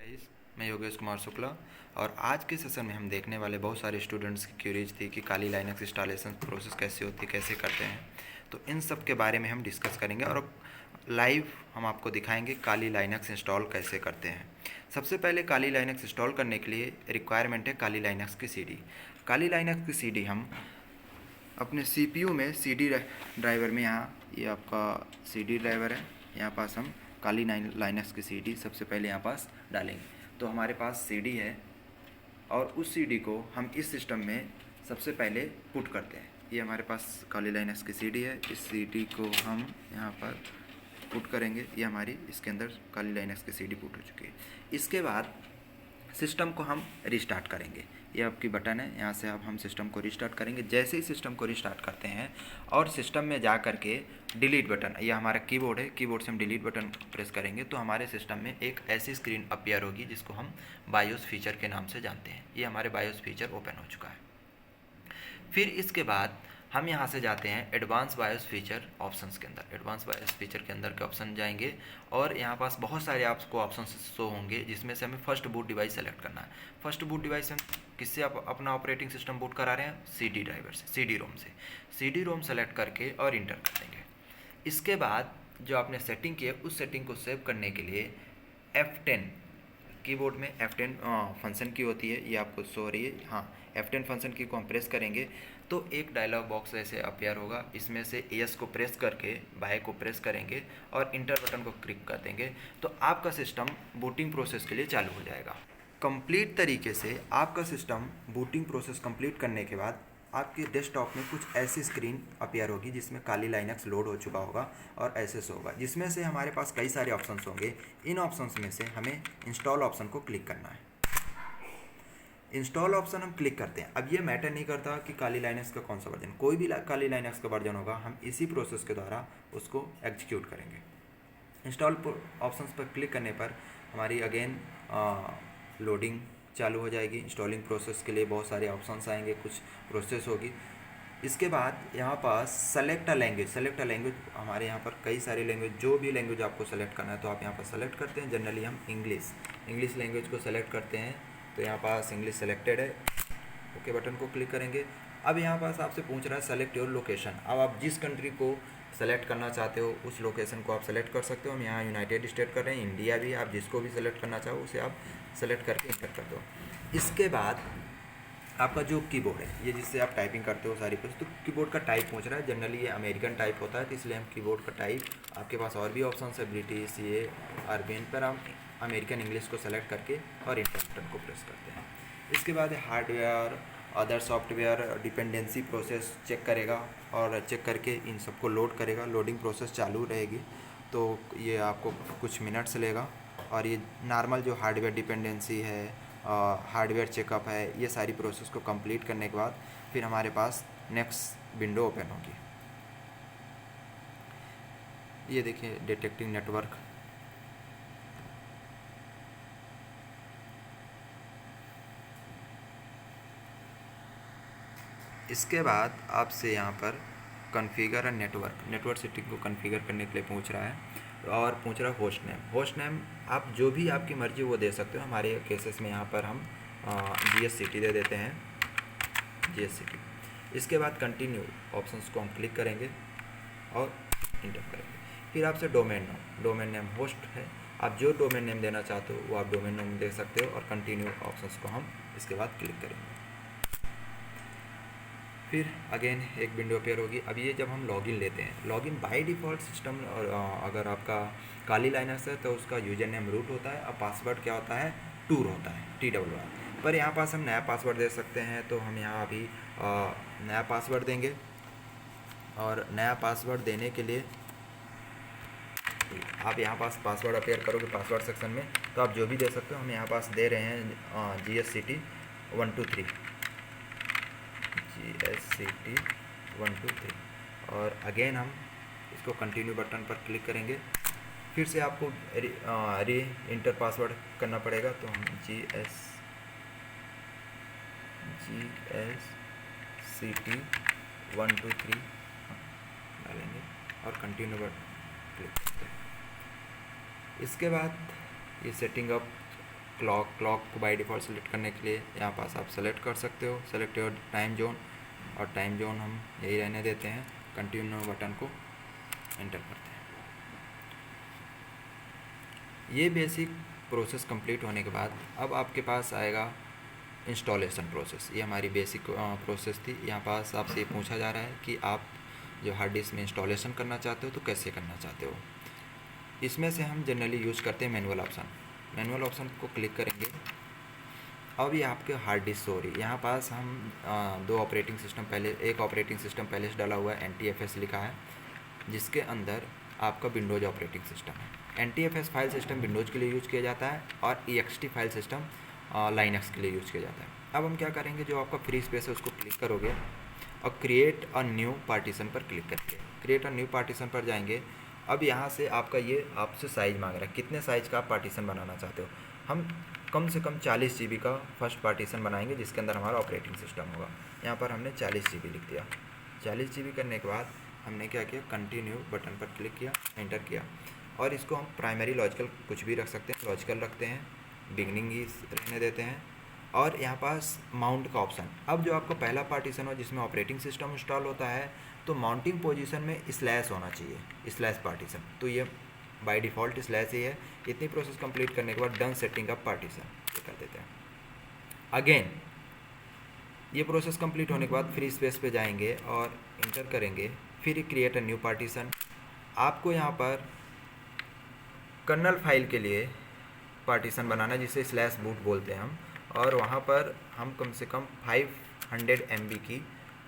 Guys, मैं योगेश कुमार शुक्ला। और आज के सेशन में हम देखने वाले बहुत सारे स्टूडेंट्स की क्यूरीज थी कि काली लाइनक्स इंस्टॉलेशन प्रोसेस कैसे होती है, कैसे करते हैं। तो इन सब के बारे में हम डिस्कस करेंगे और लाइव हम आपको दिखाएंगे काली लाइनक्स इंस्टॉल कैसे करते हैं। सबसे पहले काली लाइनक्स इंस्टॉल करने के लिए रिक्वायरमेंट है काली लाइनक्स की सीडी। काली लाइनक्स की सीडी हम अपने सीपीयू में सीडी ड्राइवर में, यहाँ ये आपका सीडी ड्राइवर है, यहाँ पास हम काली लाइनक्स की सीडी सबसे पहले यहाँ पास डालेंगे। तो हमारे पास सीडी है और उस सीडी को हम इस सिस्टम में सबसे पहले पुट करते हैं। ये हमारे पास काली लाइनक्स की सीडी है, इस सीडी को हम यहाँ पर पुट करेंगे। ये हमारी इसके अंदर काली लाइनक्स की सीडी पुट हो चुकी है। इसके बाद सिस्टम को हम रिस्टार्ट करेंगे। ये आपकी बटन है, यहाँ से अब हम सिस्टम को रिस्टार्ट करेंगे। जैसे ही सिस्टम को रिस्टार्ट करते हैं और सिस्टम में जा कर के डिलीट बटन, ये हमारा कीबोर्ड है, कीबोर्ड से हम डिलीट बटन प्रेस करेंगे तो हमारे सिस्टम में एक ऐसी स्क्रीन अपीयर होगी जिसको हम बायोस फीचर के नाम से जानते हैं। ये हमारे बायोस फीचर ओपन हो चुका है। फिर इसके बाद हम यहाँ से जाते हैं एडवांस बायोस फीचर ऑप्शंस के अंदर। एडवांस बायोस फीचर के अंदर के ऑप्शन जाएंगे और यहाँ पास बहुत सारे आपको ऑप्शन शो होंगे जिसमें से हमें फर्स्ट बूट डिवाइस सेलेक्ट करना है। फर्स्ट बूट डिवाइस हम किससे अपना ऑपरेटिंग सिस्टम बूट करा रहे हैं? सीडी ड्राइवर से, सीडी रोम से। सीडी रोम सेलेक्ट करके और इंटर कर देंगे। इसके बाद जो आपने सेटिंग की है उस सेटिंग को सेव करने के लिए F10 कीबोर्ड में F10 फंक्शन की होती है, ये आपको शो हो रही है। हाँ, F10 फंक्शन की को हम प्रेस करेंगे तो एक डायलॉग बॉक्स ऐसे अपीयर होगा। इसमें से एस को प्रेस करके बाय को प्रेस करेंगे और इंटर बटन को क्लिक कर देंगे तो आपका सिस्टम बूटिंग प्रोसेस के लिए चालू हो जाएगा। कंप्लीट तरीके से आपका सिस्टम बूटिंग प्रोसेस कंप्लीट करने के बाद आपके डेस्कटॉप में कुछ ऐसी स्क्रीन अपीयर होगी जिसमें काली लाइनक्स लोड हो चुका होगा और ऐसे होगा, जिसमें से हमारे पास कई सारे ऑप्शंस होंगे। इन ऑप्शंस में से हमें इंस्टॉल ऑप्शन को क्लिक करना है। इंस्टॉल ऑप्शन हम क्लिक करते हैं। अब ये मैटर नहीं करता कि काली लाइनक्स का कौन सा वर्जन, कोई भी काली लाइनक्स का वर्जन होगा, हम इसी प्रोसेस के द्वारा उसको एग्जीक्यूट करेंगे। इंस्टॉल ऑप्शंस पर क्लिक करने पर हमारी अगेन लोडिंग चालू हो जाएगी। इंस्टॉलिंग प्रोसेस के लिए बहुत सारे ऑप्शंस आएंगे, कुछ प्रोसेस होगी। इसके बाद यहाँ पास select a language, select a language, हमारे यहाँ पर कई सारी लैंग्वेज, जो भी लैंग्वेज आपको सेलेक्ट करना है तो आप यहाँ पर सेलेक्ट करते हैं। जनरली हम इंग्लिश लैंग्वेज को सेलेक्ट करते हैं तो यहाँ पास इंग्लिश सेलेक्टेड है, ओके बटन को क्लिक करेंगे। अब यहाँ पास आपसे पूछ रहा है सेलेक्ट योर लोकेशन। अब आप जिस कंट्री को सेलेक्ट करना चाहते हो उस लोकेशन को आप सेलेक्ट कर सकते हो। हम यहाँ यूनाइटेड स्टेट कर रहे हैं, इंडिया भी, आप जिसको भी सेलेक्ट करना चाहो उसे आप सेलेक्ट करके इंटर कर दो। इसके बाद आपका जो कीबोर्ड है, ये जिससे आप टाइपिंग करते हो सारी कुछ, तो कीबोर्ड का टाइप पूछ रहा है। जनरली ये अमेरिकन टाइप होता है तो इसलिए हम कीबोर्ड का टाइप, आपके पास और भी ऑप्शन है ब्रिटिश, ये अरबियन, पर हम अमेरिकन इंग्लिश को सेलेक्ट करके और इंटर बटन को प्रेस करते हैं। इसके बाद hardware, other software dependency process check करेगा और चेक करके इन सबको लोड करेगा। लोडिंग प्रोसेस चालू रहेगी तो ये आपको कुछ मिनट्स लेगा। और ये नॉर्मल जो हार्डवेयर डिपेंडेंसी है, हार्डवेयर चेकअप है, ये सारी प्रोसेस को कंप्लीट करने के बाद फिर हमारे पास नेक्स्ट विंडो ओपन होगी। ये देखिए डिटेक्टिंग नेटवर्क, इसके बाद आपसे यहाँ पर कॉन्फ़िगर नेटवर्क सेटिंग को कॉन्फ़िगर करने के लिए पूछ रहा है और पूछ रहा है होस्ट नेम आप जो भी आपकी मर्ज़ी वो दे सकते हो। हमारे केसेस में यहाँ पर हम GSCT दे देते हैं, GSCT। इसके बाद कंटिन्यू ऑप्शंस को हम क्लिक करेंगे और इंटर करेंगे। फिर आपसे डोमेन नेम होस्ट है, आप जो डोमेन नेम देना चाहते हो वो आप डोमेन नेम दे सकते हो और कंटिन्यू ऑप्शंस को हम इसके बाद क्लिक करेंगे। फिर अगेन एक विंडो अपेयर होगी। अब ये जब हम लॉगिन लेते हैं, लॉगिन बाय डिफ़ॉल्ट सिस्टम, और अगर आपका काली लाइनक्स है तो उसका यूजर नेम रूट होता है और पासवर्ड क्या होता है? टूर होता है, TWR। पर यहाँ पास हम नया पासवर्ड दे सकते हैं तो हम यहाँ अभी नया पासवर्ड देंगे। और नया पासवर्ड देने के लिए आप यहाँ पास पासवर्ड अपेयर करोगे पासवर्ड सेक्शन में तो आप जो भी दे सकते हो। हम यहाँ पास दे रहे हैं GSCT 123 और अगेन हम इसको कंटिन्यू बटन पर क्लिक करेंगे। फिर से आपको री इंटर पासवर्ड करना पड़ेगा तो हम GSCT 123 डालेंगे और कंटिन्यू बटन क्लिक करते हैं। इसके बाद ये सेटिंग अप क्लॉक को बाय डिफ़ॉल्ट सेलेक्ट करने के लिए यहाँ पास आप सेलेक्ट कर सकते हो, सेलेक्ट योर टाइम जोन, और टाइम जोन हम यही रहने देते हैं। कंटिन्यू बटन को एंटर करते हैं। ये बेसिक प्रोसेस कंप्लीट होने के बाद अब आपके पास आएगा इंस्टॉलेशन प्रोसेस। ये हमारी बेसिक प्रोसेस थी। यहाँ पास आपसे पूछा जा रहा है कि आप जो हार्ड डिस्क में इंस्टॉलेशन करना चाहते हो तो कैसे करना चाहते हो। इसमें से हम जनरली यूज़ करते हैं मैनुअल ऑप्शन। मैनुअल ऑप्शन को क्लिक करेंगे। अब ये आपके हार्ड डिस्क हो रही है। यहाँ पास हम दो ऑपरेटिंग सिस्टम पहले, एक ऑपरेटिंग सिस्टम पहले से डाला हुआ है, NTFS लिखा है, जिसके अंदर आपका विंडोज़ ऑपरेटिंग सिस्टम है। NTFS फाइल सिस्टम विंडोज़ के लिए यूज़ किया जाता है और EXT फाइल सिस्टम लाइनक्स के लिए यूज़ किया जाता है। अब हम क्या करेंगे, जो आपका फ्री स्पेस है उसको क्लिक करोगे और क्रिएट अ न्यू पार्टीशन पर क्लिक करके क्रिएट अ न्यू पार्टीशन पर जाएंगे। अब यहाँ से आपका ये आपसे साइज़ मांग रहा है, कितने साइज़ का आप पार्टीशन बनाना चाहते हो। हम कम से कम 40 GB का फर्स्ट पार्टीशन बनाएंगे जिसके अंदर हमारा ऑपरेटिंग सिस्टम होगा। यहाँ पर हमने 40 GB लिख दिया। 40 GB करने के बाद हमने क्या किया, कंटिन्यू बटन पर क्लिक किया, एंटर किया, और इसको हम प्राइमरी लॉजिकल कुछ भी रख सकते हैं, लॉजिकल रखते हैं, बिगनिंग ही रहने देते हैं, और यहाँ पास माउंट का ऑप्शन। अब जो आपका पहला पार्टीशन हो जिसमें ऑपरेटिंग सिस्टम इंस्टॉल होता है तो माउंटिंग पोजीशन में स्लैश होना चाहिए, स्लैश पार्टीशन, तो ये बाय डिफ़ॉल्ट स्लैश ही है। इतनी प्रोसेस कंप्लीट करने के बाद डन सेटिंग अप पार्टीशन ये कर देते हैं। अगेन ये प्रोसेस कंप्लीट होने के बाद फ्री स्पेस पे जाएंगे और इंटर करेंगे, फिर क्रिएट अ न्यू पार्टीशन। आपको यहाँ पर कर्नल फाइल के लिए पार्टीशन बनाना जिसे स्लैश बूट बोलते हैं हम, और वहाँ पर हम कम से कम 500 MB की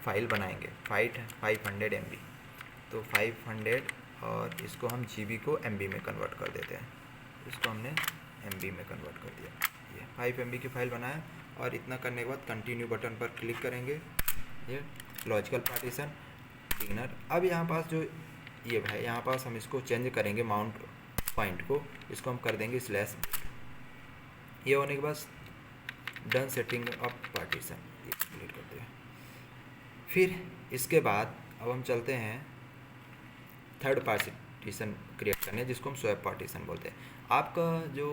फ़ाइल बनाएंगे, 500 MB, तो 500, और इसको हम GB को MB में कन्वर्ट कर देते हैं। इसको हमने MB में कन्वर्ट कर दिया। ये 5 MB की फ़ाइल बनाया, और इतना करने के बाद कंटिन्यू बटन पर क्लिक करेंगे। ये लॉजिकल पार्टीशन बिगिनर। अब यहाँ पास जो ये है, यहाँ पास हम इसको चेंज करेंगे माउंट पॉइंट को, इसको हम कर देंगे स्लैश। ये होने के बाद डन सेटिंग अप पार्टीशन ये कंप्लीट करते हैं। फिर इसके बाद अब हम चलते हैं थर्ड पार्टीशन क्रिएट करने जिसको हम स्वैप पार्टीशन बोलते हैं। आपका जो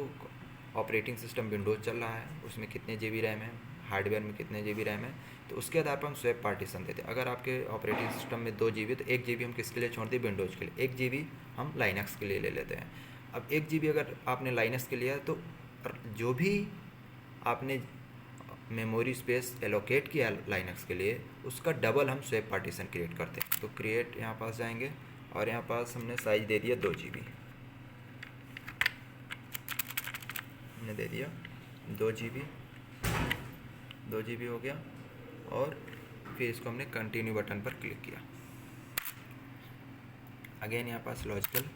ऑपरेटिंग सिस्टम विंडोज़ चल रहा है उसमें कितने GB रैम है, हार्डवेयर में कितने GB रैम है, तो उसके आधार पर हम स्वैप पार्टीशन देते हैं। अगर आपके ऑपरेटिंग सिस्टम में 2 GB तो 1 GB हम किसके लिए छोड़ दें, विंडोज़ के लिए, 1 GB हम लाइनक्स के लिए ले लेते हैं। अब 1 GB अगर आपने लाइनक्स के लिया तो जो भी आपने मेमोरी स्पेस एलोकेट किया लाइनक्स के लिए उसका डबल हम स्वैप पार्टीशन क्रिएट करते हैं। तो क्रिएट यहाँ पास जाएंगे, और यहाँ पास हमने साइज दे दिया 2 GB, हमने दे दिया 2 GB हो गया, और फिर इसको हमने कंटिन्यू बटन पर क्लिक किया। अगेन यहाँ पास लॉजिकल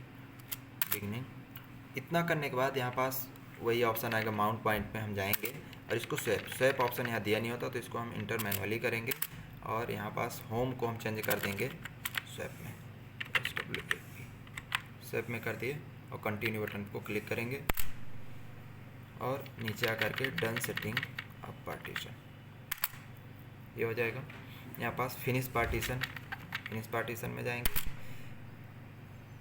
बिगनिंग। इतना करने के बाद यहाँ पास वही ऑप्शन आएगा, माउंट पॉइंट पे हम जाएंगे और इसको स्वैप ऑप्शन यहाँ दिया नहीं होता तो इसको हम इंटर मैनुअली करेंगे, और यहाँ पास होम को हम चेंज कर देंगे स्वैप में, स्वैप में कर दिए, और कंटिन्यू बटन को क्लिक करेंगे, और नीचे आकर के डन सेटिंग अप पार्टीशन ये हो जाएगा। यहाँ पास फिनिश पार्टीशन में जाएंगे,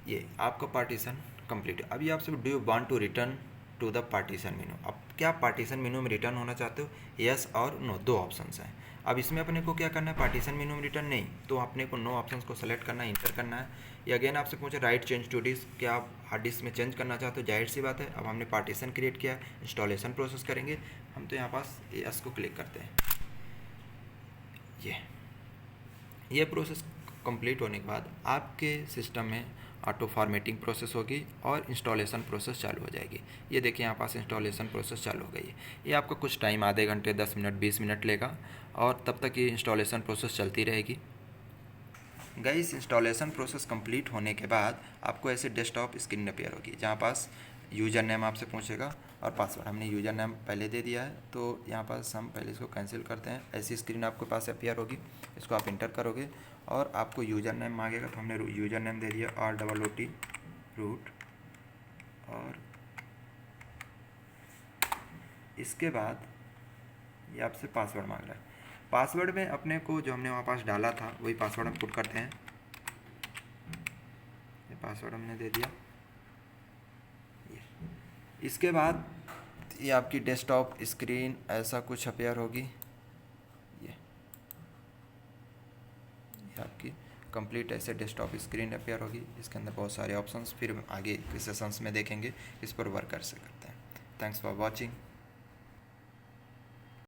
ये आपका पार्टीशन कंप्लीट है। अभी आपसे do you want to return to the partition menu. अब क्या पार्टीशन मेनू में रिटर्न होना चाहते हो, यस और नो, दो ऑप्शंस हैं। अब इसमें अपने को क्या करना है, पार्टीशन मेनू में रिटर्न नहीं, तो अपने को नो ऑप्शंस को सेलेक्ट करना है, इंटर करना है। ये अगेन आपसे पूछे राइट चेंज टू डिस्क, क्या आप हार्ड डिस्क में चेंज करना चाहते हो, जाहिर सी बात है। अब हमने पार्टीशन क्रिएट किया, इंस्टॉलेशन प्रोसेस करेंगे हम, तो यहाँ पास यस को क्लिक करते हैं। ये प्रोसेस कंप्लीट होने के बाद आपके सिस्टम में ऑटो फॉर्मेटिंग प्रोसेस होगी और इंस्टॉलेशन प्रोसेस चालू हो जाएगी। ये देखिए यहाँ पास इंस्टॉलेशन प्रोसेस चालू हो गई है। ये आपका कुछ टाइम, आधे घंटे, 10 मिनट, 20 मिनट लेगा, और तब तक ये इंस्टॉलेशन प्रोसेस चलती रहेगी। गाइस, इंस्टॉलेशन प्रोसेस कंप्लीट होने के बाद आपको ऐसे डेस्कटॉप स्क्रीन अपीयर होगी, जहाँ पास यूज़र नेम आपसे पूछेगा और पासवर्ड। हमने यूज़र नेम पहले दे दिया है, तो यहाँ पास हम पहले इसको कैंसिल करते हैं। ऐसी स्क्रीन आपके पास अपीयर होगी, इसको आप इंटर करोगे और आपको यूज़र नेम मांगेगा, तो हमने यूज़र नेम दे दिया ROOT रूट, और इसके बाद ये आपसे पासवर्ड मांग रहा है। पासवर्ड में अपने को जो हमने वहाँ पास डाला था वही पासवर्ड हम पुट करते हैं। ये पासवर्ड हमने दे दिया। इसके बाद ये आपकी डेस्कटॉप स्क्रीन ऐसा कुछ अपेयर होगी। ये आपकी कंप्लीट ऐसे डेस्कटॉप स्क्रीन अपेयर होगी। इसके अंदर बहुत सारे ऑप्शंस फिर आगे के सेशंस में देखेंगे, इस पर वर्क कर सकते हैं। Thanks for watching.